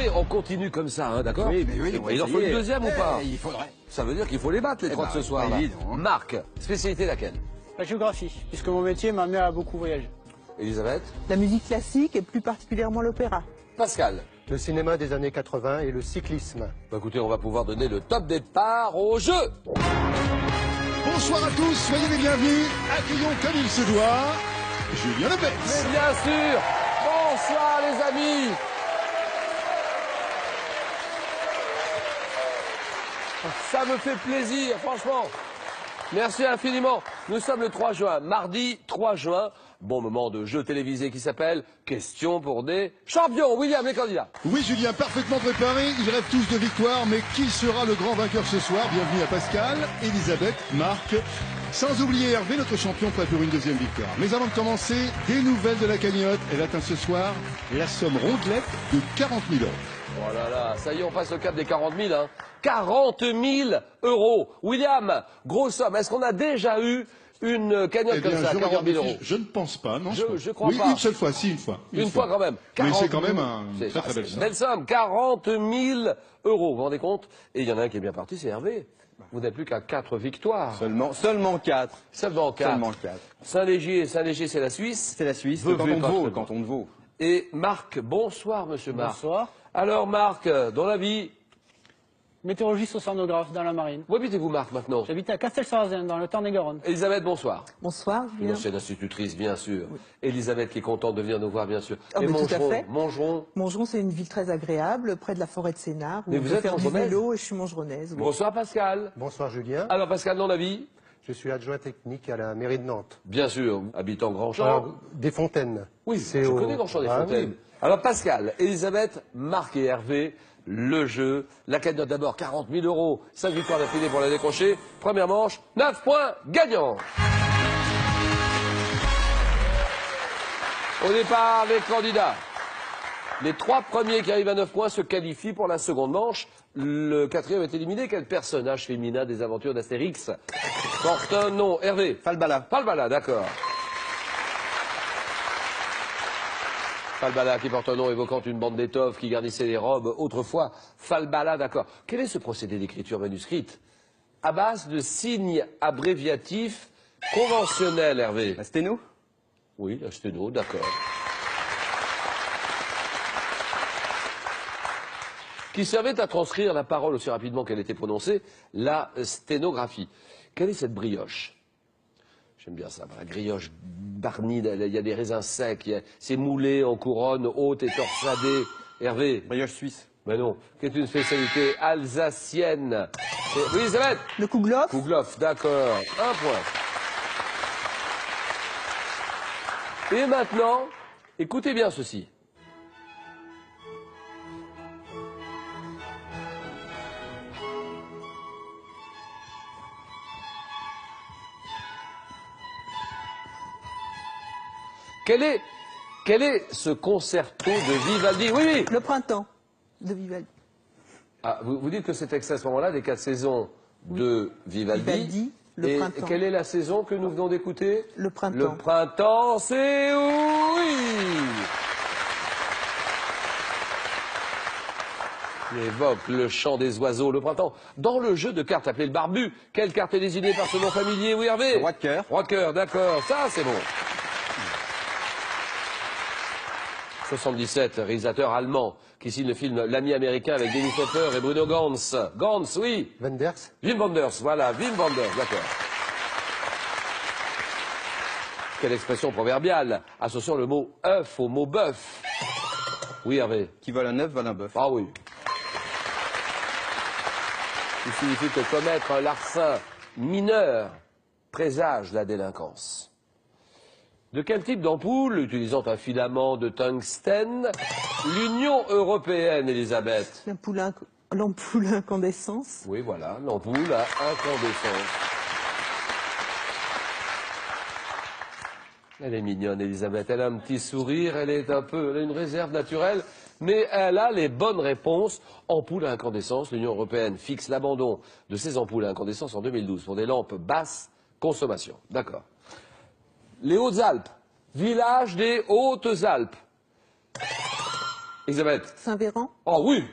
Hervé, on continue comme ça, hein, d'accord? Oui, mais oui. Il en faut une deuxième ou pas? Il faudrait. Ça veut dire qu'il faut les battre, les trois de ce soir. Là. Marc, spécialité laquelle? La géographie, puisque mon métier m'a amené à beaucoup voyager. Elisabeth? La musique classique et plus particulièrement l'opéra. Pascal? Le cinéma des années 80 et le cyclisme. Bah écoutez, on va pouvoir donner le top départ au jeu. Bonsoir à tous, soyez les bienvenus. Accueillons comme il se doit Julien Lepers. Mais bien sûr. Bonsoir les amis. Ça me fait plaisir, franchement. Merci infiniment. Nous sommes le 3 juin, mardi 3 juin. Bon moment de jeu télévisé qui s'appelle Question pour des champions. William, les candidats. Oui, Julien, parfaitement préparé. Ils rêvent tous de victoire, mais qui sera le grand vainqueur ce soir? Bienvenue à Pascal, Elisabeth, Marc. Sans oublier Hervé, notre champion prêt pour une deuxième victoire. Mais avant de commencer, des nouvelles de la cagnotte. Elle atteint ce soir la somme rondelette de 40 000 €. Oh là là, ça y est, on passe le cap des 40 000. Hein. 40 000 €. William, grosse somme. Est-ce qu'on a déjà eu une cagnotte comme ça, 40 000 €? Je ne pense pas, non. Je crois oui, pas. une seule fois, si, une fois. Une fois quand même. Mais c'est quand même une très belle somme. Belle somme, 40 000 €. Vous vous rendez compte? Et il y en a un qui est bien parti, c'est Hervé. Vous n'êtes plus qu'à 4 victoires. Seulement 4. Seulement 4. Seulement 4. Saint-Léger, c'est la Suisse. C'est la Suisse, le canton de Vaud. Et Marc, bonsoir monsieur Marc. Bonsoir. Alors Marc, dans la vie... Météorologiste océanographe dans la marine. Où habitez-vous Marc maintenant? J'habite à Castel-Sarrazin, dans le Tarn-et-Garonne. Elisabeth, bonsoir. Bonsoir, Une Julien. ancienne institutrice, bien sûr. Oui. Elisabeth qui est contente de venir nous voir, bien sûr. Ah, et mais tout à fait. Montgeron. Montgeron, c'est une ville très agréable, près de la forêt de Sénart. Mais vous êtes faire du montgeronnaise? vélo et je suis montgeronnaise. Oui. Bonsoir Pascal. Bonsoir Julien. Alors Pascal, dans la vie? Je suis adjoint technique à la mairie de Nantes. Bien sûr, habitant Grandchamp. Alors, des Fontaines. Oui, je connais Grandchamp des Fontaines. Oui. Alors Pascal, Elisabeth, Marc et Hervé, le jeu, la cagnotte d'abord, 40 000 €, 5 victoires d'affilée pour la décrocher. Première manche, 9 points gagnants. Au départ, les candidats. Les 3 premiers qui arrivent à 9 points se qualifient pour la seconde manche. Le 4e est éliminé. Quel personnage féminin des aventures d'Astérix porte un nom? Hervé. Falbala. Falbala, d'accord. Falbala qui porte un nom évoquant une bande d'étoffes qui garnissait les robes autrefois. Falbala, d'accord. Quel est ce procédé d'écriture manuscrite? À base de signes abréviatifs conventionnels, Hervé. La sténo? Oui, la sténo, d'accord. Qui servait à transcrire la parole aussi rapidement qu'elle était prononcée, la sténographie. Quelle est cette brioche? J'aime bien ça, la brioche barnie, il y a des raisins secs, c'est moulé en couronne haute et torsadée. Hervé? Brioche suisse. Mais non, qui est une spécialité alsacienne. Oui, Elisabeth? Le Kouglof. Kouglof, d'accord. 1 point. Et maintenant, écoutez bien ceci. Quel est ce concerto de Vivaldi? Oui, oui. Le printemps de Vivaldi. Ah, vous dites que c'est extrait à ce moment-là des 4 saisons de Vivaldi. Vivaldi, le et printemps. Quelle est la saison que nous venons d'écouter? Le printemps. Le printemps, c'est oui. Il évoque le chant des oiseaux, le printemps. Dans le jeu de cartes appelé le barbu, quelle carte est désignée par ce nom familier? Oui, Hervé? Roi de cœur. Roi de cœur, d'accord. Ça, c'est bon. 77, réalisateur allemand, qui signe le film L'ami américain avec Dennis Hopper et Bruno Ganz. Ganz, oui. Wenders. Wim Wenders, voilà, Wim Wenders, d'accord. Quelle expression proverbiale, associant le mot œuf au mot bœuf. Oui, Hervé. Qui vole un œuf, vole un bœuf. Ah oui. Il signifie que commettre un larcin mineur présage la délinquance. De quel type d'ampoule, utilisant un filament de tungstène, l'Union européenne, Elisabeth? L'ampoule à incandescence. Oui, voilà, l'ampoule à incandescence. Elle est mignonne, Elisabeth. Elle a un petit sourire, elle a une réserve naturelle, mais elle a les bonnes réponses. Ampoule à incandescence, l'Union européenne fixe l'abandon de ces ampoules à incandescence en 2012 pour des lampes basse consommation. D'accord. Les Hautes-Alpes, village des Hautes-Alpes. Elisabeth. Saint-Véran. Oh oui.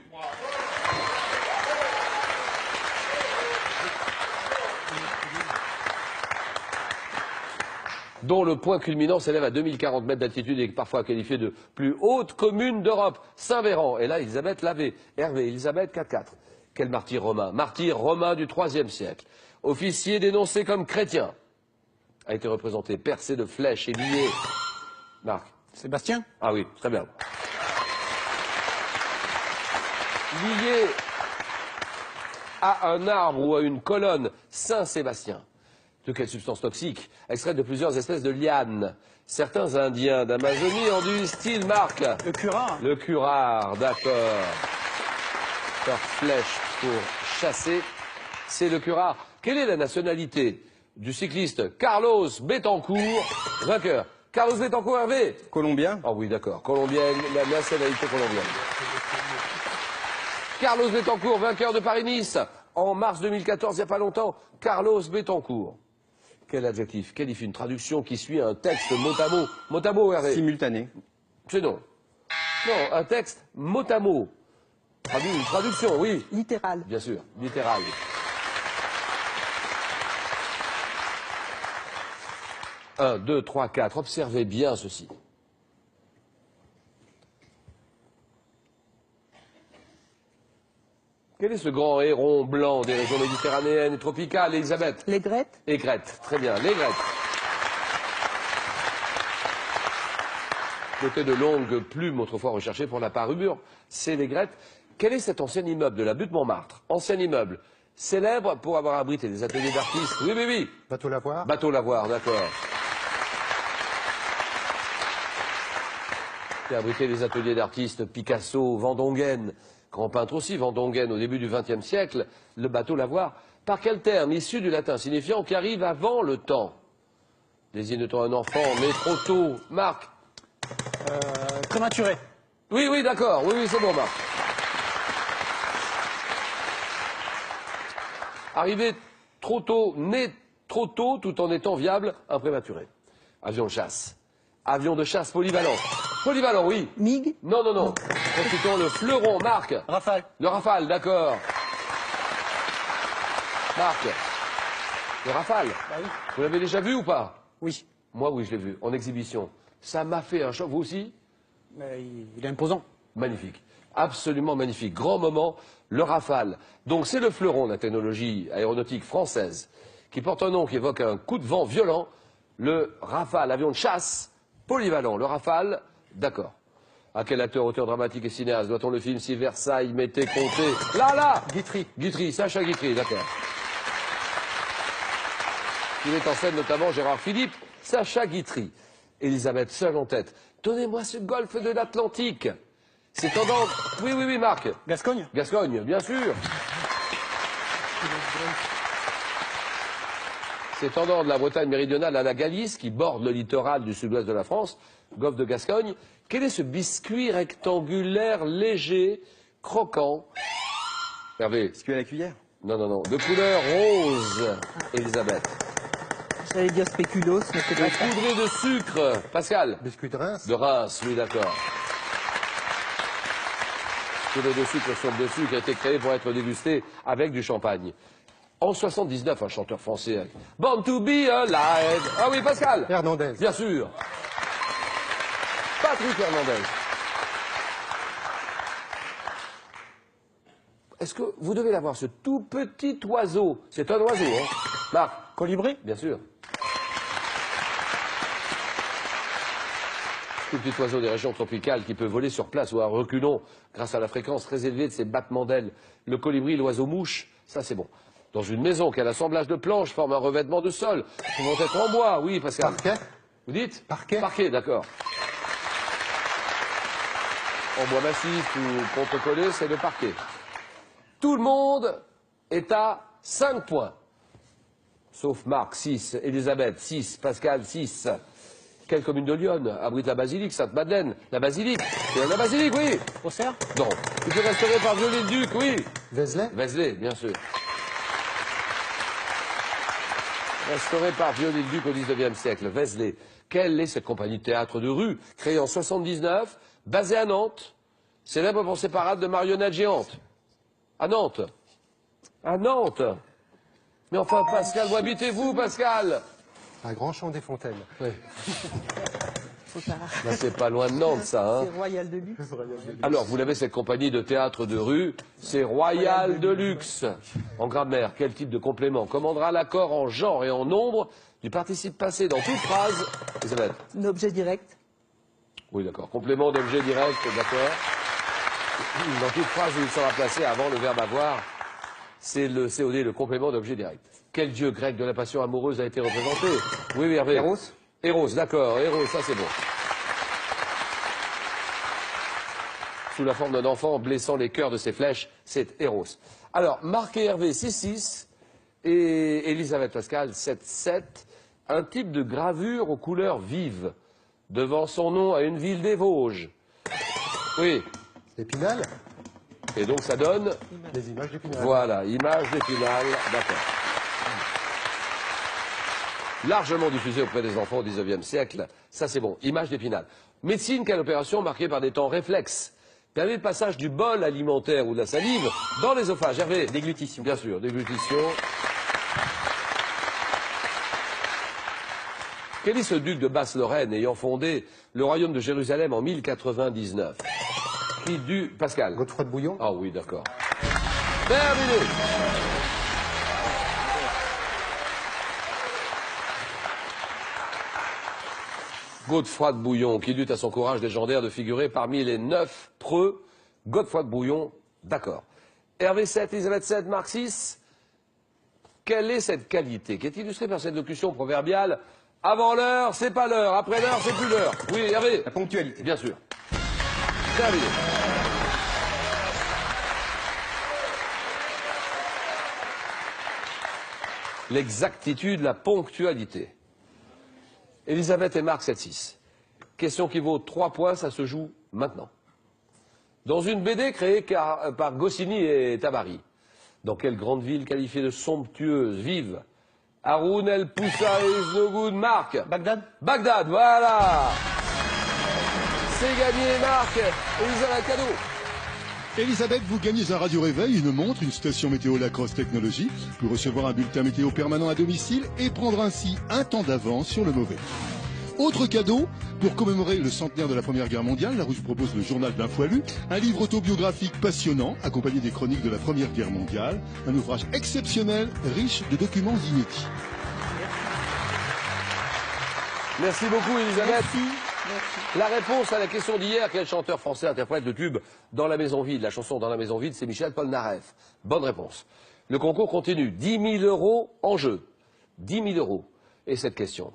Dont le point culminant s'élève à 2040 mètres d'altitude et est parfois qualifié de plus haute commune d'Europe. Saint-Véran. Et là, Elisabeth l'avait. Hervé, Elisabeth 4-4. Quel martyr romain? Martyr romain du IIIe siècle. Officier dénoncé comme chrétien. A été représenté percé de flèches et lié. Marc. Sébastien. Ah oui, très bien. Lié à un arbre ou à une colonne, Saint-Sébastien. De quelle substance toxique? Extraite de plusieurs espèces de lianes. Certains Indiens d'Amazonie ont du style, Marc. Le curare. Le curare, d'accord. Leur flèche pour chasser, c'est le curare. Quelle est la nationalité du cycliste Carlos Betancourt, vainqueur? Carlos Betancourt, Hervé? Colombien. Ah oui, d'accord. Colombienne, la nationalité colombienne. Carlos Betancourt, vainqueur de Paris-Nice en mars 2014, il n'y a pas longtemps. Carlos Betancourt. Quel adjectif qualifie une traduction qui suit un texte mot à mot? Mot à mot, Hervé? Simultané. C'est non. Non, un texte mot à mot. Une traduction, oui. Littéral. Bien sûr, littéral. Un, deux, trois, quatre. Observez bien ceci. Quel est ce grand héron blanc des régions méditerranéennes et tropicales, Elisabeth? L'aigrette. Aigrette, très bien, l'aigrette. Doté de longues plumes autrefois recherchées pour la parure, c'est l'aigrette. Quel est cet ancien immeuble de la butte Montmartre? Ancien immeuble, célèbre pour avoir abrité des ateliers d'artistes. Oui, oui, oui. Bateau Lavoir. Bateau Lavoir, d'accord. Qui a abrité des ateliers d'artistes Picasso, Van Dongen, grand peintre aussi, Van Dongen au début du XXe siècle, le bateau Lavoir. Par quel terme, issu du latin, signifiant qui arrive avant le temps? Désigne-t-on un enfant né trop tôt? Marc? Prématuré. Oui, oui, d'accord, oui, oui, c'est bon, Marc. Arrivé trop tôt, né trop tôt, tout en étant viable, un prématuré. Avion de chasse. Avion de chasse polyvalent. Polyvalent, oui. MiG. Non, non, non. Consultons le fleuron, Marc. Rafale. Le Rafale, d'accord. Marc. Le Rafale. Bah oui. Vous l'avez déjà vu ou pas? Oui. Moi, oui, je l'ai vu, en exhibition. Ça m'a fait un choc, vous aussi? Mais il est imposant. Magnifique. Absolument magnifique. Grand moment, le Rafale. Donc c'est le fleuron de la technologie aéronautique française qui porte un nom qui évoque un coup de vent violent. Le Rafale, avion de chasse polyvalent. Le Rafale, d'accord. À quel acteur, auteur dramatique et cinéaste doit-on le film si Versailles m'était compté? Là Guitry. Guitry, Sacha Guitry, d'accord. Il est en scène notamment Gérard Philippe, Sacha Guitry. Elisabeth, seule en tête. Donnez-moi ce golfe de l'Atlantique. C'est tendance... Oui, oui, oui, Marc. Gascogne. Gascogne, bien sûr. S'étendant de la Bretagne méridionale à la Galice, qui borde le littoral du sud-ouest de la France, golfe de Gascogne, quel est ce biscuit rectangulaire, léger, croquant? Hervé? Biscuit à la cuillère. Non, non, non. De couleur rose, Elisabeth. J'allais dire spéculoos, mais c'est pas ça. Poudré de sucre, Pascal. Biscuit de Reims. De Reims, oui, d'accord. Poudré de sucre, soupe de sucre a été créé pour être dégusté avec du champagne. En 79, un chanteur français, Born to be alive. Ah oui, Pascal. Hernandez. Bien sûr. Patrick Hernandez. Est-ce que vous devez l'avoir, ce tout petit oiseau? C'est un oiseau, hein? Marc? Colibri. Bien sûr. Tout petit oiseau des régions tropicales qui peut voler sur place ou à reculons grâce à la fréquence très élevée de ses battements d'ailes. Le colibri, l'oiseau mouche, ça c'est bon. Dans une maison qui a l'assemblage de planches forme un revêtement de sol, pouvant être en bois, oui Pascal. Parquet. Vous dites? Parquet. Parquet, d'accord. En bois massif ou contre-collé, c'est le parquet. Tout le monde est à 5 points. Sauf Marc, 6, Elisabeth, 6, Pascal, 6. Quelle commune de Lyon abrite la basilique Sainte-Madeleine? La basilique? La basilique, oui. Auxerre. Non. Tu peux restaurer par Viollet-le-Duc, oui. Vézelay. Vézelay, bien sûr. Restauré par Viollet-le-Duc au XIXe siècle, Vézelay. Quelle est cette compagnie de théâtre de rue, créée en 79, basée à Nantes, Célèbre pour ses parades de marionnettes géantes. À Nantes. À Nantes. Mais enfin, Pascal, où habitez-vous, Pascal? À Grand-Champ-des-Fontaines. Oui. Faut savoir. Là, c'est pas loin de Nantes, ça. Hein. C'est Royal de Luxe. Alors, vous l'avez, cette compagnie de théâtre de rue, c'est Royal de Luxe. En grammaire, quel type de complément commandera l'accord en genre et en nombre du participe passé dans toute phrase? Elisabeth? Un objet direct. Oui, d'accord. Complément d'objet direct, d'accord. Dans toute phrase où il sera placé avant le verbe avoir, c'est le COD, le complément d'objet direct. Quel dieu grec de la passion amoureuse a été représenté? Oui, oui, Hervé. Eros. Eros, d'accord. Eros, ça c'est bon. Sous la forme d'un enfant blessant les cœurs de ses flèches, c'est Eros. Alors, Marc et Hervé, 6-6, et Elisabeth Pascal, 7-7. Un type de gravure aux couleurs vives, devant son nom à une ville des Vosges. Oui. Épinal. Et donc ça donne, Les images d'Épinal. voilà, image d'Épinal, d'accord. Largement diffusée auprès des enfants au XIXe siècle, ça c'est bon, image d'Épinal. Médecine, quelle opération marquée par des temps réflexes, permet le passage du bol alimentaire ou de la salive dans l'œsophage. Hervé? Déglutition. Bien sûr, déglutition. Quel est ce duc de Basse-Lorraine ayant fondé le royaume de Jérusalem en 1099? Qui du... Pascal? Godefroy de Bouillon. Ah oui, d'accord. Terminé. Godefroy de Bouillon, qui dut à son courage légendaire de figurer parmi les 9 preux. Godefroy de Bouillon, d'accord. Hervé 7, Elisabeth 7, Marc 6. Quelle est cette qualité qui est illustrée par cette locution proverbiale? Avant l'heure, c'est pas l'heure. Après l'heure, c'est plus l'heure. Oui, Hervé? La ponctualité. Bien sûr. Terminé. L'exactitude, la ponctualité. Elisabeth et Marc 7-6. Question qui vaut 3 points, ça se joue maintenant. Dans une BD créée par Goscinny et Tabari, dans quelle grande ville qualifiée de somptueuse, vive Haroun El Poussa is no good, Marc? Bagdad. Bagdad, voilà. C'est gagné, Marc. Elisabeth, cadeau. Elisabeth, vous gagnez un radio réveil, une montre, une station météo Lacrosse Technologie pour recevoir un bulletin météo permanent à domicile et prendre ainsi un temps d'avance sur le mauvais. Autre cadeau, pour commémorer le centenaire de la Première Guerre mondiale, La Rouge propose le journal d'un fois lu, un livre autobiographique passionnant, accompagné des chroniques de la Première Guerre mondiale, un ouvrage exceptionnel, riche de documents inédits. Merci beaucoup, Elisabeth. La réponse à la question d'hier, quel chanteur français interprète le tube Dans la maison vide? La chanson Dans la maison vide, c'est Michel Polnareff. Bonne réponse. Le concours continue. 10 000 € en jeu. 10 000 €. Et cette question?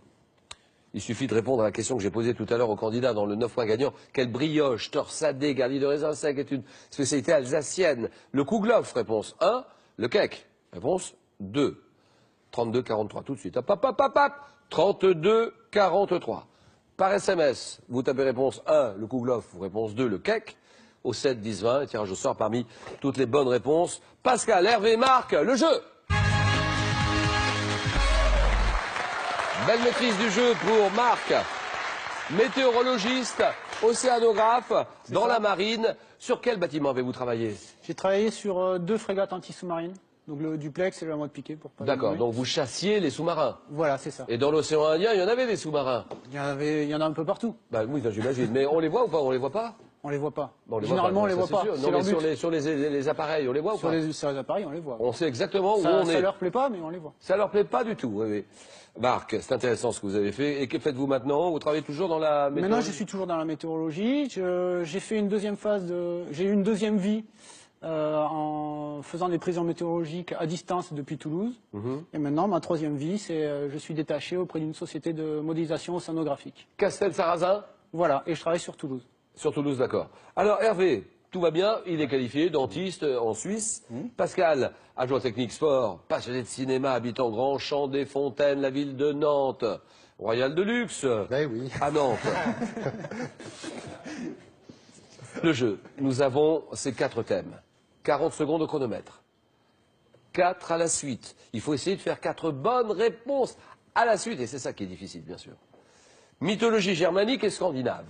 Il suffit de répondre à la question que j'ai posée tout à l'heure au candidat dans le 9 points gagnant. Quelle brioche, torsadée, garnie de raisins secs est une spécialité alsacienne? Le kouglof, réponse 1. Le cake, réponse 2. 32-43, tout de suite. Hop, hop, hop, hop, hop. 32-43. Par SMS, vous tapez réponse 1, le kouglof, ou réponse 2, le cake. Au 7, 10, 20, et tirage au sort parmi toutes les bonnes réponses. Pascal, Hervé, Marc, le jeu. Belle maîtrise du jeu pour Marc, météorologiste, océanographe, dans la marine. Sur quel bâtiment avez-vous travaillé? J'ai travaillé sur 2 frégates anti-sous-marines. Donc le duplex et le mode piqué pour pas. D'accord, les donc vous chassiez les sous-marins. Voilà, c'est ça. Et dans l'océan Indien, il y en avait des sous-marins. Il y en a un peu partout. Bah oui, j'imagine. Mais on les voit ou pas? On les voit pas? On les voit pas. Bon, Généralement, on les voit pas. Non, C'est mais leur but. sur les appareils, on les voit ou Sur pas? les appareils, on les voit. On sait exactement où Ça, on ça est. leur plaît pas, mais on les voit. Ça leur plaît pas du tout, oui, oui. Marc, c'est intéressant ce que vous avez fait. Et que faites-vous maintenant? Vous travaillez toujours dans la météorologie? Maintenant, je suis toujours dans la météorologie. J'ai fait une deuxième j'ai eu une deuxième vie en faisant des prévisions météorologiques à distance depuis Toulouse. Et maintenant, ma troisième vie, c'est je suis détaché auprès d'une société de modélisation océanographique. Castel-Sarrazin? Voilà, et je travaille sur Toulouse. Sur Toulouse, d'accord. Alors Hervé, tout va bien, il est qualifié, dentiste en Suisse. Pascal, adjoint technique sport, passionné de cinéma, habitant Grand-Champ-des-Fontaines, la ville de Nantes. Royal de Luxe, Ben oui. à Nantes. Le jeu, nous avons ces 4 thèmes. 40 secondes au chronomètre. 4 à la suite. Il faut essayer de faire 4 bonnes réponses à la suite, et c'est ça qui est difficile, bien sûr. Mythologie germanique et scandinave.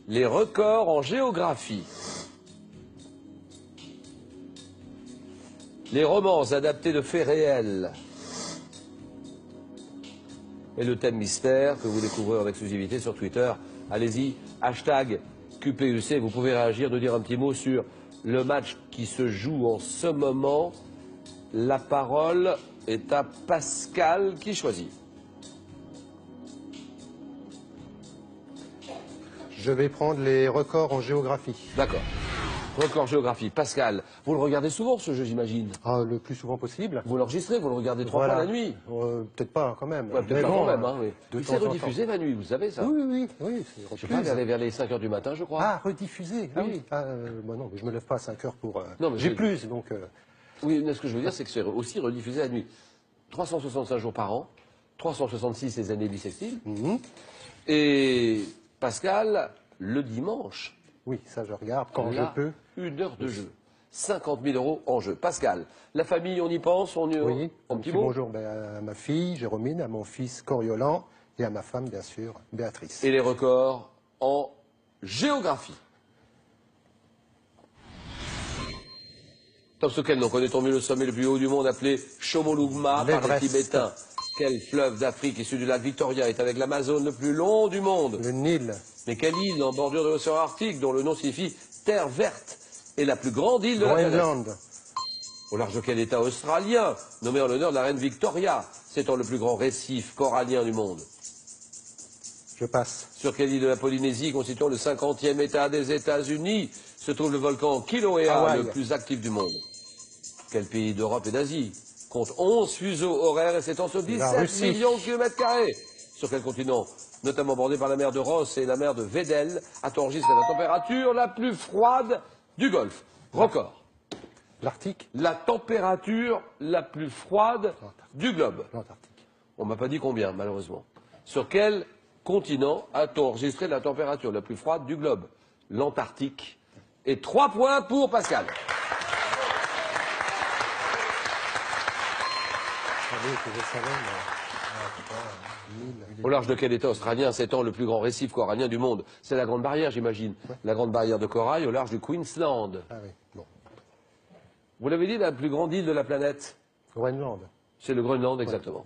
les records en géographie. Les romances adaptées de faits réels. Et le thème mystère que vous découvrez en exclusivité sur Twitter. Allez-y, hashtag QPUC, vous pouvez réagir, de dire un petit mot sur le match qui se joue en ce moment. La parole est à Pascal qui choisit. Je vais prendre les records en géographie. D'accord. Record géographie. Pascal, vous le regardez souvent ce jeu, j'imagine? Ah, le plus souvent possible. Vous l'enregistrez, vous le regardez 3 Voilà. fois la nuit? Peut-être pas quand même. Ouais, peut-être Mais pas bon, quand même, hein, oui. de C'est temps en rediffusé temps. la nuit, vous savez ça? Oui, c'est Je sais pas, vers les 5 h du matin, je crois. Ah, rediffusé. Ah oui. oui. Ah, moi non, mais je me lève pas à 5 heures pour. Non, mais j'ai je- plus, donc. Oui, mais ce que je veux dire, c'est que c'est aussi rediffusé la nuit. 365 jours par an, 366 les années bissextiles. Et Pascal, le dimanche, Oui, ça je regarde quand je là, peux. 1 heure de jeu. 50 000 € en jeu. Pascal, la famille, on y pense, on y Oui, en un petit petit mot. bonjour à ma fille, Jérôme, à mon fils Coriolan et à ma femme, bien sûr, Béatrice. Et les records en géographie. Top Sokel, nous connaissons mieux le sommet le plus haut du monde appelé Chomolungma par les L'Everest. Tibétains. Quel fleuve d'Afrique issu du lac Victoria est avec l'Amazone le plus long du monde? Le Nil, Mais quelle île en bordure de l'océan Arctique, dont le nom signifie terre verte, est la plus grande île de la planète? Groenland, Au large de quel État australien, nommé en l'honneur de la reine Victoria, s'étend le plus grand récif corallien du monde? je passe. Sur quelle île de la Polynésie, constituant le 50e État des États-Unis, se trouve le volcan Kilauea, Hawaï. le plus actif du monde? Quel pays d'Europe et d'Asie compte 11 fuseaux horaires et s'étend sur 17 Russie. millions de kilomètres carrés? Sur quel continent, notamment bordé par la mer de Ross et la mer de Weddell, a-t-on enregistré la température la plus froide du Golfe? Record. L'Arctique, La température la plus froide du globe. l'Antarctique. On m'a pas dit combien, malheureusement. Sur quel continent a-t-on enregistré la température la plus froide du globe? L'Antarctique. Et 3 points pour Pascal. Savez que je savais, mais... Nil. Au large de quel État australien s'étend le plus grand récif corallien du monde? C'est la Grande Barrière, j'imagine. La Grande Barrière de corail au large du Queensland. Ah oui, bon. Vous l'avez dit, la plus grande île de la planète? Groenland, C'est le Groenland, exactement.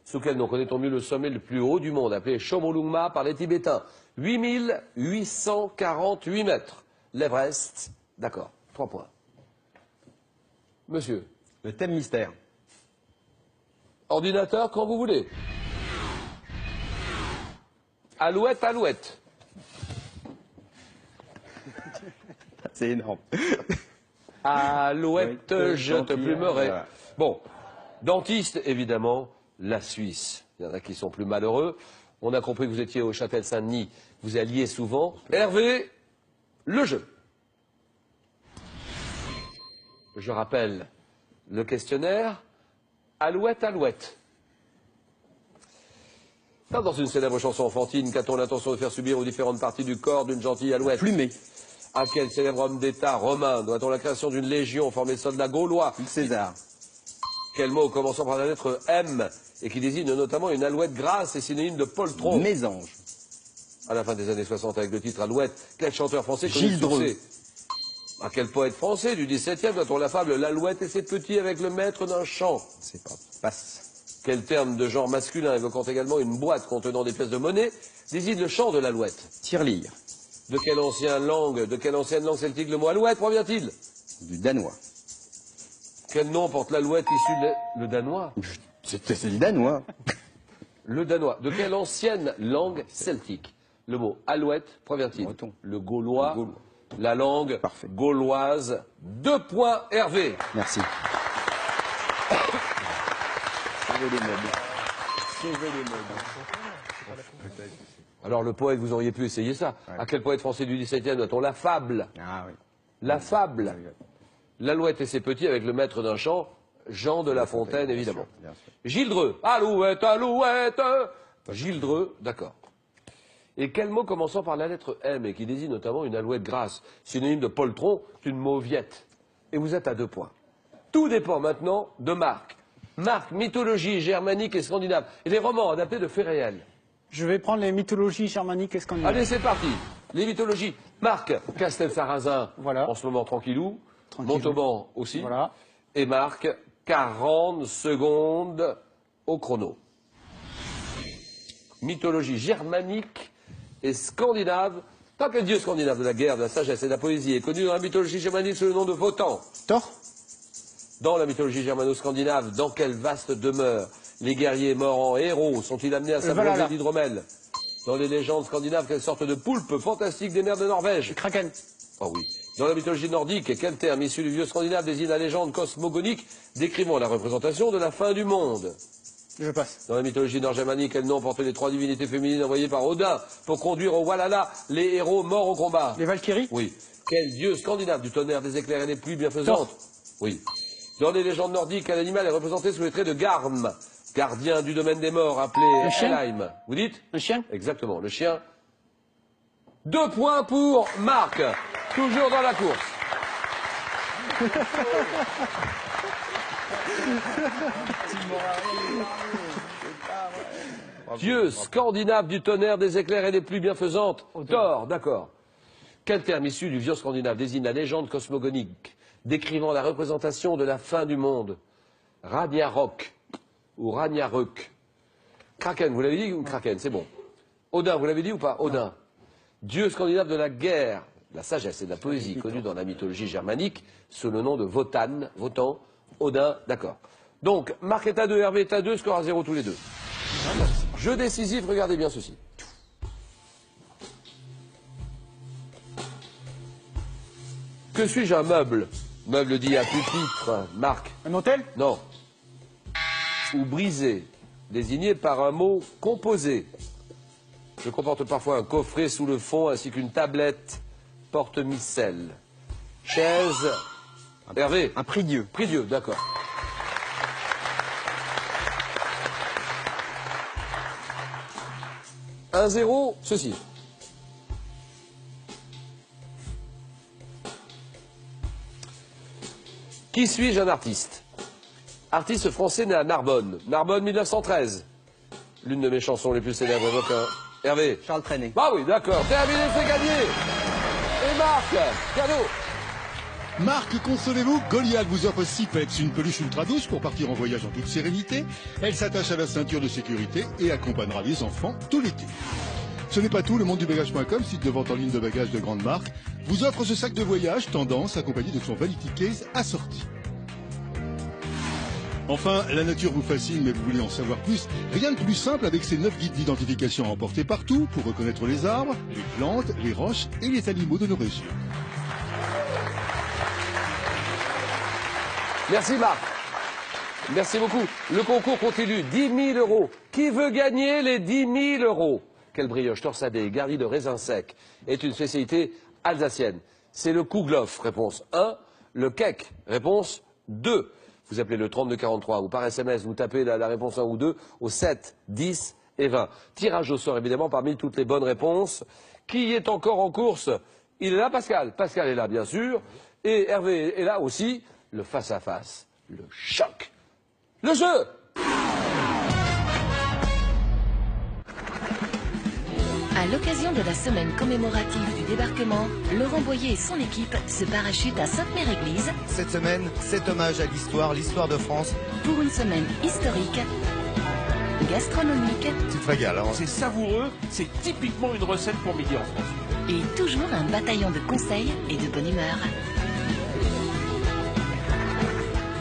Sous quel nom connaît-on mieux le sommet le plus haut du monde, appelé Chomolungma par les Tibétains? 8848 mètres. L'Everest, d'accord, 3 points. Monsieur, Le thème mystère. ordinateur quand vous voulez. Alouette, alouette. C'est énorme. Alouette, Oui, je te gentille, plumerai. voilà. Bon, dentiste, évidemment, la Suisse. Il y en a qui sont plus malheureux. On a compris que vous étiez au Châtel-Saint-Denis, vous alliez souvent. Hervé, le jeu. Je rappelle le questionnaire. Alouette, alouette. Dans une célèbre chanson enfantine, qu'a-t-on l'intention de faire subir aux différentes parties du corps d'une gentille alouette? Plumé. À quel célèbre homme d'État romain doit-on la création d'une légion formée de soldats gaulois? César. Quel mot commençant par la lettre M et qui désigne notamment une alouette grasse et synonyme de poltron? Mésange. À la fin des années 60 avec le titre Alouette, quel chanteur français connut le Gilles Dreux. succès? À quel poète français du XVIIe doit-on la fable L'Alouette et ses petits avec le maître d'un chant? C'est pas. Passe. Quel terme de genre masculin évoquant également une boîte contenant des pièces de monnaie désigne le chant de l'alouette? Tirelire. De quelle ancienne langue celtique le mot alouette provient-il? Du danois. Quel nom porte l'alouette issue le danois? C'est du danois. Le danois. De quelle ancienne langue celtique le mot alouette provient-il? Breton. Le gaulois. Le gaulois. La langue Parfait. gauloise. 2 points, Hervé. Merci. Sauver les meubles. Sauver les meubles. Alors le poète, vous auriez pu essayer ça. À quel poète français du XVIIe doit-on la fable? Ah oui. La fable. Oui, oui. L'alouette et ses petits avec le maître d'un chant, Jean de La Fontaine, bien évidemment. sûr, bien sûr. Gilles Dreux. Alouette, alouette. Gilles Dreux, d'accord. Et quel mot commençant par la lettre M et qui désigne notamment une alouette grasse, synonyme de poltron, c'est une mauviette. Et vous êtes à 2 points. Tout dépend maintenant de Marc. Marc, mythologie germanique et scandinave. Et les romans adaptés de faits réels. Je vais prendre les mythologies germaniques et scandinaves. Allez, c'est parti. Les mythologies. Marc, Castel-Sarrazin, Voilà. en ce moment tranquillou. Tranquillou. Montauban aussi. Voilà. Et Marc, 40 secondes au chrono. Mythologie germanique et scandinave. Tant quel dieu scandinave de la guerre, de la sagesse et de la poésie est connu dans la mythologie germanique sous le nom de Wotan. Thor. Dans la mythologie germano-scandinave, dans quelle vaste demeure les guerriers morts en héros sont-ils amenés à s'abreuver Valhalla. d'hydromel? Dans les légendes scandinaves, quelle sorte de poulpe fantastique des mers de Norvège? Kraken. Oh oui. Dans la mythologie nordique, quel terme issu du vieux scandinave désigne la légende cosmogonique décrivant la représentation de la fin du monde? Je passe. Dans la mythologie nord-germanique, quel nom portent les 3 divinités féminines envoyées par Odin pour conduire au Valhalla les héros morts au combat? Les Valkyries. Oui. Quel dieu scandinave du tonnerre, des éclairs et des pluies bienfaisantes? Oui. Dans les légendes nordiques, quel animal est représenté sous les traits de Garm, gardien du domaine des morts, appelé Le chien. Helheim? Vous dites? Le chien. Exactement, le chien. 2 points pour Marc, toujours dans la course. Dieu scandinave du tonnerre, des éclairs et des pluies bienfaisantes. Thor, d'accord. Quel terme issu du vieux scandinave désigne la légende cosmogonique décrivant la représentation de la fin du monde? Ragnarok ou Ragnarök. Kraken, vous l'avez dit ou Kraken? C'est bon. Odin, vous l'avez dit ou pas? Odin. Dieu scandinave de la guerre, de la sagesse et de la poésie, connu dans la mythologie germanique sous le nom de Wotan. Wotan, Odin, d'accord. Donc, Marc est à 2, Hervé est à 2, score à 0 tous les deux. Jeu décisif, regardez bien ceci. Que suis-je, un meuble? Meuble dit à pupitre, Marc. Un hôtel. Non. Ou brisé, désigné par un mot composé. Je comporte parfois un coffret sous le fond ainsi qu'une tablette porte-micelle. Chaise. Hervé. Un prie-dieu. Prie-dieu, d'accord. Un 0, ceci. Qui suis-je, un artiste? Artiste français né à Narbonne. Narbonne 1913. L'une de mes chansons les plus célèbres évoque un... Hervé. Charles Trenet. Ah oui, d'accord. Terminé, c'est gagné. Et Marc, cadeau. Marc, consolez-vous, Goliath vous offre 6 pets, une peluche ultra douce pour partir en voyage en toute sérénité. Elle s'attache à la ceinture de sécurité et accompagnera les enfants tout l'été. Ce n'est pas tout, le monde du bagage.com, site de vente en ligne de bagages de grande marque, vous offre ce sac de voyage tendance accompagné de son vanity case assorti. Enfin, la nature vous fascine, mais vous voulez en savoir plus? Rien de plus simple avec ces 9 guides d'identification à emporter partout pour reconnaître les arbres, les plantes, les roches et les animaux de nos régions. Merci Marc. Merci beaucoup. Le concours continue. 10 000 euros. Qui veut gagner les 10 000 euros? Quelle brioche torsadée, garnie de raisins secs, est une spécialité alsacienne? C'est le Kouglof, réponse 1. Le Kek, réponse 2. Vous appelez le 3243 ou par SMS, vous tapez la réponse 1 ou 2 au 7, 10 et 20. Tirage au sort, évidemment, parmi toutes les bonnes réponses. Qui est encore en course? Il est là, Pascal. Pascal est là, bien sûr. Et Hervé est là aussi. Le face-à-face, le choc, le jeu. À l'occasion de la semaine commémorative du débarquement, Laurent Boyer et son équipe se parachutent à Sainte-Mère-Église Cette semaine, cet hommage à l'histoire de France. pour une semaine historique, gastronomique Tu te régales, hein. C'est savoureux, c'est typiquement une recette pour midi en France. et toujours un bataillon de conseils et de bonne humeur.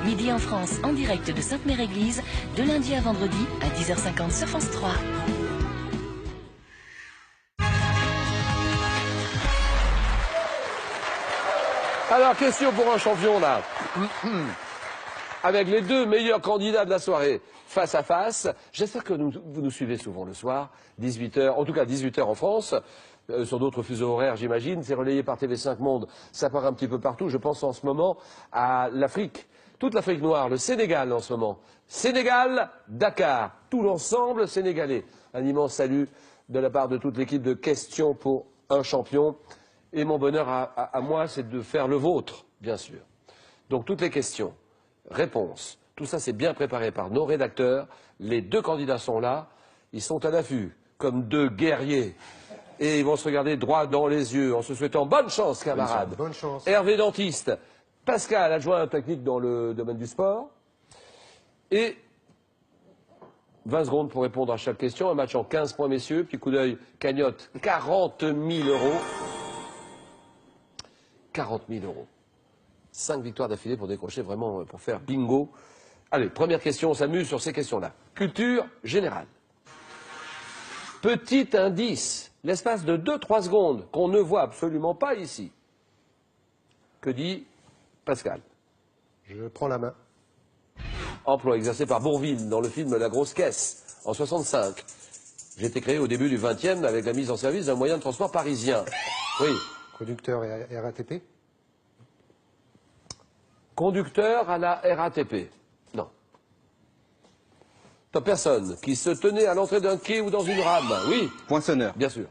Midi en France, en direct de Sainte-Mère-Église, de lundi à vendredi à 10h50 sur France 3. Alors, question pour un champion, là. Avec les 2 meilleurs candidats de la soirée, face à face. J'espère que vous nous suivez souvent le soir, 18h, en tout cas 18h en France. Sur d'autres fuseaux horaires, j'imagine. C'est relayé par TV5 Monde. Ça part un petit peu partout. Je pense en ce moment à l'Afrique. Toute l'Afrique noire, le Sénégal en ce moment. Sénégal, Dakar. Tout l'ensemble sénégalais. Un immense salut de la part de toute l'équipe de Questions pour un champion. Et mon bonheur à moi, c'est de faire le vôtre, bien sûr. Donc toutes les questions, réponses, tout ça c'est bien préparé par nos rédacteurs. Les 2 candidats sont là, ils sont à l'affût, comme 2 guerriers. et ils vont se regarder droit dans les yeux en se souhaitant bonne chance, camarades. Bonne chance. Hervé Dentiste, Pascal, adjoint technique dans le domaine du sport, et 20 secondes pour répondre à chaque question. Un match en 15 points, messieurs. Petit coup d'œil, cagnotte, 40 000 euros. 40 000 euros. 5 victoires d'affilée pour décrocher vraiment, pour faire bingo. Allez, première question, on s'amuse sur ces questions-là. Culture générale. Petit indice, l'espace de 2-3 secondes, qu'on ne voit absolument pas ici. Que dit Pascal? Je prends la main. Emploi exercé par Bourvil dans le film La Grosse Caisse, en 65. J'ai été créé au début du 20e avec la mise en service d'un moyen de transport parisien. Oui. Conducteur et RATP. Conducteur à la RATP. Non. Top personne qui se tenait à l'entrée d'un quai ou dans une rame. Oui. Poinçonneur. Bien sûr.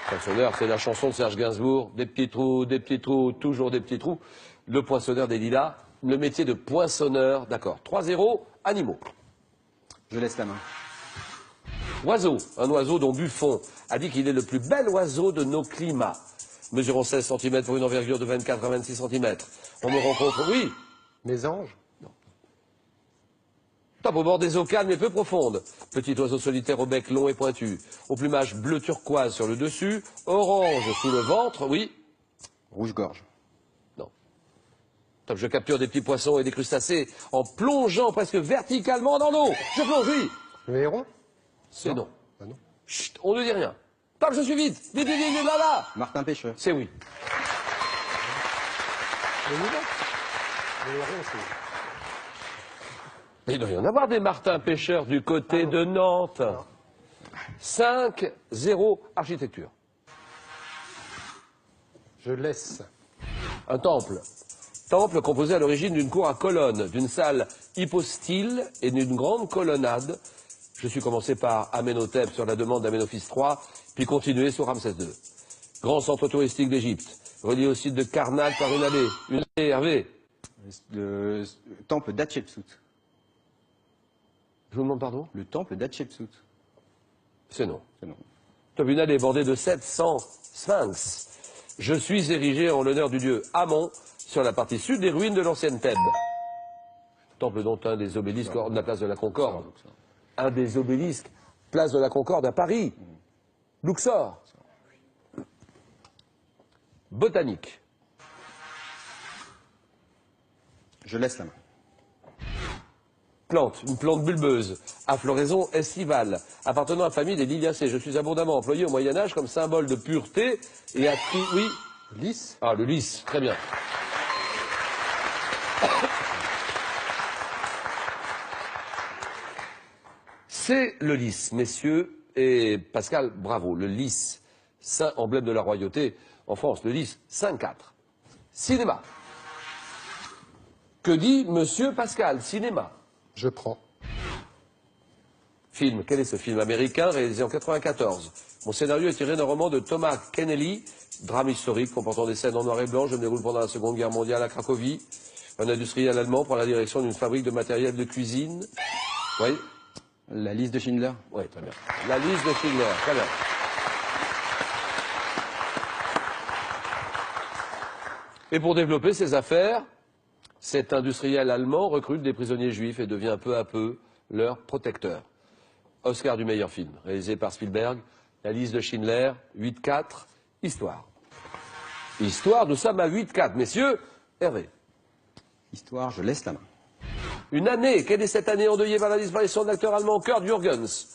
Poinçonneur, c'est la chanson de Serge Gainsbourg. Des petits trous, toujours des petits trous. Le poinçonneur des lilas. Le métier de poinçonneur, d'accord. 3-0, animaux. Je laisse la main. Oiseau, un oiseau dont Buffon a dit qu'il est le plus bel oiseau de nos climats. Mesurant 16 cm pour une envergure de 24 à 26 cm. On me rencontre, oui. Mes anges. Top au bord des eaux calmes et peu profondes. Petit oiseau solitaire au bec long et pointu. Au plumage bleu turquoise sur le dessus. Orange sous le ventre, oui. Rouge-gorge. Non. Top, je capture des petits poissons et des crustacés en plongeant presque verticalement dans l'eau. Je plonge, oui. Le héron. C'est non. Ah non. Chut, on ne dit rien. Top, je suis vite. Vite, vite, vite, là, là. Martin Pêcheur. C'est oui. Le héron, c'est... Il doit y en avoir des Martins pêcheurs du côté de Nantes. 5-0, architecture. Je laisse. Un temple. Temple composé à l'origine d'une cour à colonnes, d'une salle hypostyle et d'une grande colonnade. Je suis commencé par Amenhotep sur la demande d'Amenophis III, puis continué sur Ramsès II. Grand centre touristique d'Égypte, relié au site de Karnak par une allée. Une allée, Hervé. Le temple d'Hatshepsut. Je vous demande pardon? Le temple d'Hatshepsut. C'est non. C'est non. Comme une allée bordée de 700 sphinx. Je suis érigé en l'honneur du dieu Amon sur la partie sud des ruines de l'ancienne Thèbes. Temple dont un des obélisques orne la place de la Concorde. Un des obélisques, place de la Concorde à Paris. Luxor. Botanique. Je laisse la main. Plante, une plante bulbeuse, à floraison estivale, appartenant à la famille des liliacées. Je suis abondamment employé au Moyen-Âge comme symbole de pureté et à tri... Oui. Lys. Ah, le lys, très bien. C'est le lys, messieurs, et Pascal, bravo, le lys, saint emblème de la royauté en France, le lys, 5-4. Cinéma. Que dit monsieur Pascal? Cinéma. Je prends. Film. Quel est ce film américain réalisé en 94? Mon scénario est tiré d'un roman de Thomas Kennelly, drame historique comportant des scènes en noir et blanc. Je me déroule pendant la Seconde Guerre mondiale à Cracovie. Un industriel allemand prend la direction d'une fabrique de matériel de cuisine. Oui. La liste de Schindler. Oui, très bien. La liste de Schindler, très bien. Et pour développer ses affaires, cet industriel allemand recrute des prisonniers juifs et devient peu à peu leur protecteur. Oscar du meilleur film, réalisé par Spielberg, La liste de Schindler, 8-4, Histoire. Histoire, nous sommes à 8-4. Messieurs, Hervé. Histoire, je laisse la main. Une année, quelle est cette année endeuillée par la disparition de l'acteur allemand Kurt Jürgens,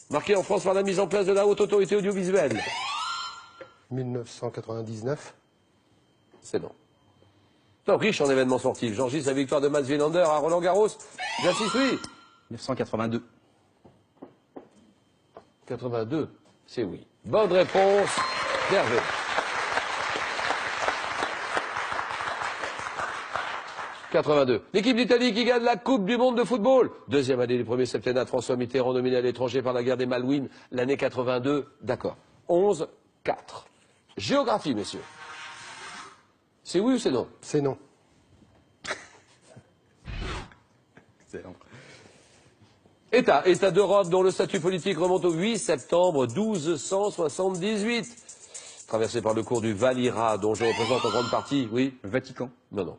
marquée en France par la mise en place de la haute autorité audiovisuelle? 1999. C'est non. Donc, riche en événements sportifs. J'enregistre la victoire de Mats Wilander à Roland-Garros. J'insiste, oui. 1982. 82, c'est oui. Bonne réponse d'Hervé. L'équipe d'Italie qui gagne la Coupe du Monde de football. Deuxième année du premier septennat de François Mitterrand, dominé à l'étranger par la guerre des Malouines, l'année 82. D'accord. 11-4. Géographie, messieurs. C'est oui ou c'est non? C'est non. Excellent. État d'Europe dont le statut politique remonte au 8 septembre 1278. Traversé par le cours du Valira, dont je représente en grande partie, oui. Vatican. Non, non.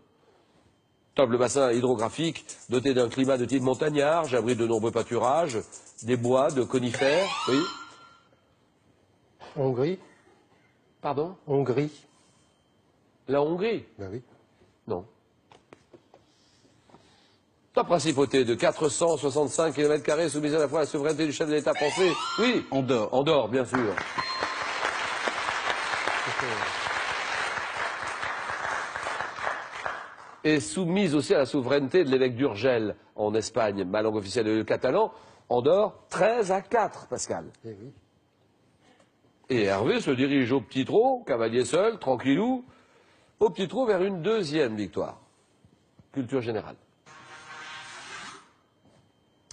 Top, le bassin hydrographique, doté d'un climat de type montagnard, j'abrite de nombreux pâturages, des bois, de conifères, oui. Hongrie. Pardon? Hongrie. La Hongrie? Ben oui. Non. Top, principauté de 465 km² soumise à la fois à la souveraineté du chef de l'État français, oui. Andorre. Andorre, bien sûr. Et soumise aussi à la souveraineté de l'évêque d'Urgel en Espagne, ma langue officielle est le catalan, Andorre 13-4, Pascal. Eh oui. Et Hervé se dirige au petit trot, cavalier seul, tranquillou, au petit trot vers une deuxième victoire. Culture générale.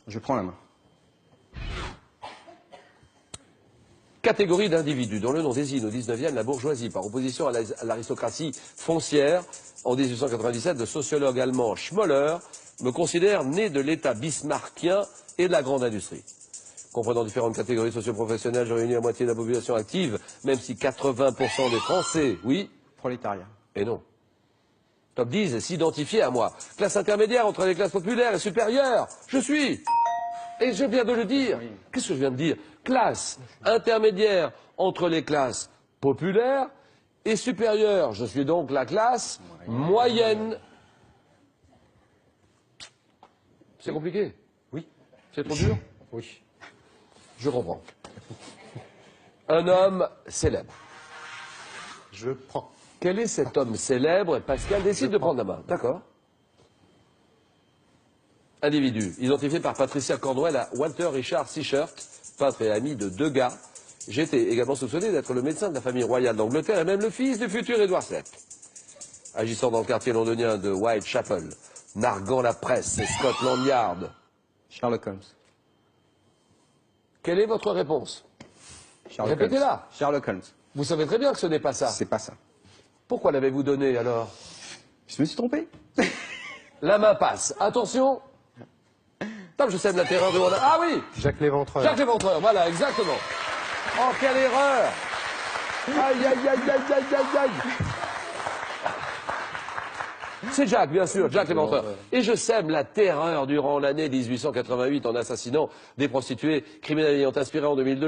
Je prends la main. Catégorie d'individus dont le nom désigne au 19e la bourgeoisie par opposition à l'aristocratie foncière. En 1897, le sociologue allemand Schmoller me considère né de l'état bismarckien et de la grande industrie. Comprenant différentes catégories socio-professionnelles, je réunis la moitié de la population active, même si 80% des Français, oui, Prolétariat. et non. Top 10, s'identifier à moi. Classe intermédiaire entre les classes populaires et supérieures. Je suis. Et je viens de le dire. Oui. Qu'est-ce que je viens de dire? Classe intermédiaire entre les classes populaires et supérieures. Je suis donc la classe moyenne. C'est compliqué? Oui. C'est trop dur? Oui. Je comprends. Un homme célèbre. Je prends. Quel est cet homme célèbre? Pascal décide de prendre la main. D'accord. Individu, identifié par Patricia Cornwell à Walter Richard Seashert, peintre et ami de Degas. J'étais également soupçonné d'être le médecin de la famille royale d'Angleterre et même le fils du futur Édouard VII. Agissant dans le quartier londonien de Whitechapel, narguant la presse et Scotland Yard. Sherlock Holmes. Quelle est votre réponse? Sherlock Répétez-la. Holmes. Sherlock Holmes. Vous savez très bien que ce n'est pas ça. C'est pas ça. Pourquoi l'avez-vous donné alors? Je me suis trompé. La main passe. Attention. Top, je sème la terreur de mon... Ah oui, Jacques Léventreur. Jacques Léventreur, voilà, exactement. Oh, quelle erreur! Aïe, aïe, aïe, aïe, aïe, aïe, aïe. C'est Jacques, bien sûr, Jacques Léventreur. Et je sème la terreur durant l'année 1888 en assassinant des prostituées, criminels ayant inspiré en 2002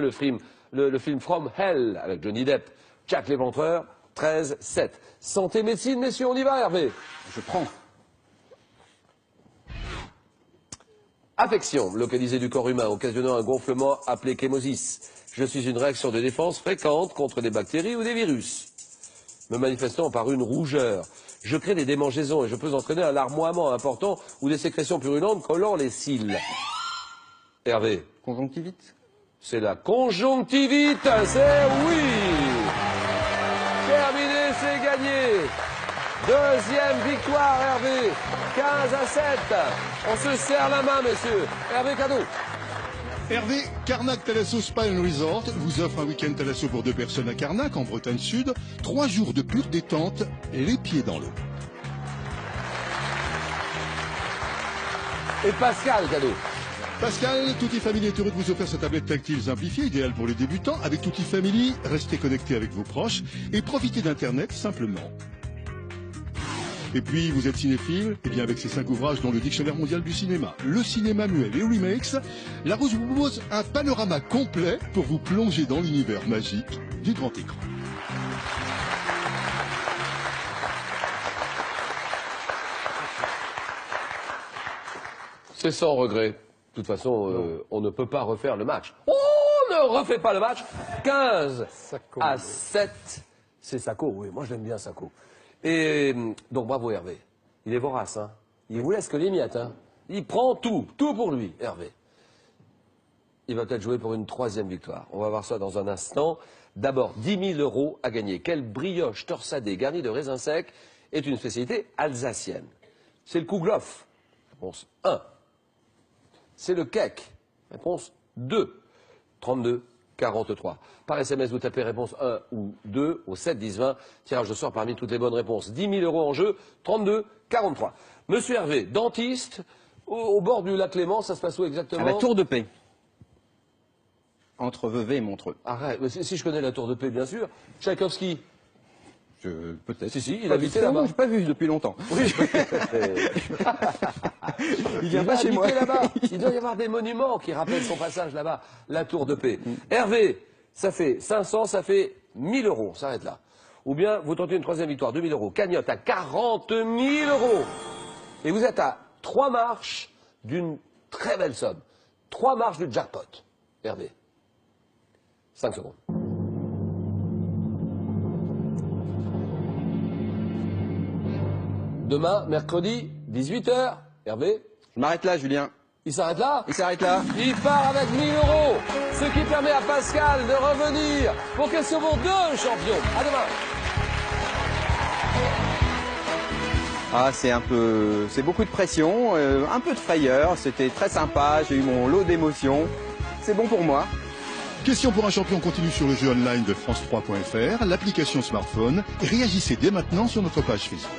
le film From Hell avec Johnny Depp. Jacques Léventreur, 13-7. Santé, médecine, messieurs, on y va, Hervé? Je prends. Affection, localisée du corps humain, occasionnant un gonflement appelé chémosis. Je suis une réaction de défense fréquente contre des bactéries ou des virus. Me manifestant par une rougeur. Je crée des démangeaisons et je peux entraîner un larmoiement important ou des sécrétions purulentes collant les cils. Hervé, Conjonctivite. c'est la conjonctivite, c'est oui. Terminé, c'est gagné. Deuxième victoire, Hervé. 15-7. On se serre la main, messieurs. Hervé, cadeau. Hervé, Carnac Thalasso Spa & Resort vous offre un week-end Thalasso pour 2 personnes à Carnac, en Bretagne Sud. 3 jours de pure détente et les pieds dans l'eau. Et Pascal, cadeau. Pascal, Tutti Family est heureux de vous offrir sa tablette tactile simplifiée, idéale pour les débutants. Avec Tutti Family, restez connectés avec vos proches et profitez d'Internet simplement. Et puis, vous êtes cinéphile? Eh bien, avec ces 5 ouvrages dans le Dictionnaire mondial du cinéma, le cinéma muet, les remakes, La Rose vous propose un panorama complet pour vous plonger dans l'univers magique du grand écran. C'est sans regret. De toute façon, on ne peut pas refaire le match. On ne refait pas le match. 15-7. C'est Sacco, oui. Moi, je l'aime bien, Sacco. Et donc, bravo, Hervé. Il est vorace, hein. Il vous laisse que les miettes, hein. Il prend tout. Tout pour lui, Hervé. Il va peut-être jouer pour une 3e victoire. On va voir ça dans un instant. D'abord, 10 000 € à gagner. Quelle brioche torsadée garnie de raisins secs est une spécialité alsacienne? C'est le kouglof. Réponse 1. C'est le cake. Réponse 2. 32 43. Par SMS, vous tapez réponse 1 ou 2 au 7 10 20. Tirage de sort parmi toutes les bonnes réponses. 10 000 € en jeu. 32 43. Monsieur Hervé, dentiste, Au bord du lac Léman, ça se passe où exactement? À la Tour de Paix. Entre Vevey et Montreux. Arrête, mais si je connais la Tour de Paix, bien sûr. Tchaïkovski. Peut-être. Si, il habitait là-bas. Je n'ai pas vu depuis longtemps. Oui. Il vient pas chez moi. Là-bas. Il doit y avoir des monuments qui rappellent son passage là-bas, la Tour de Paix. Hervé, ça fait 500, ça fait 1000 euros. On s'arrête là. Ou bien, vous tentez une troisième victoire, 2000 euros. Cagnotte à 40 000 euros. Et vous êtes à 3 marches d'une très belle somme. 3 marches du jackpot. Hervé. 5 secondes. Demain, mercredi, 18h. Hervé. Je m'arrête là, Julien. Il s'arrête là? Il s'arrête là. Il part avec 1000 euros. Ce qui permet à Pascal de revenir pour Question pour 2 champions. À demain. Ah, c'est beaucoup de pression, un peu de frayeur. C'était très sympa. J'ai eu mon lot d'émotions. C'est bon pour moi. Question pour un champion continue sur le jeu online de France3.fr, l'application smartphone. Et réagissez dès maintenant sur notre page Facebook.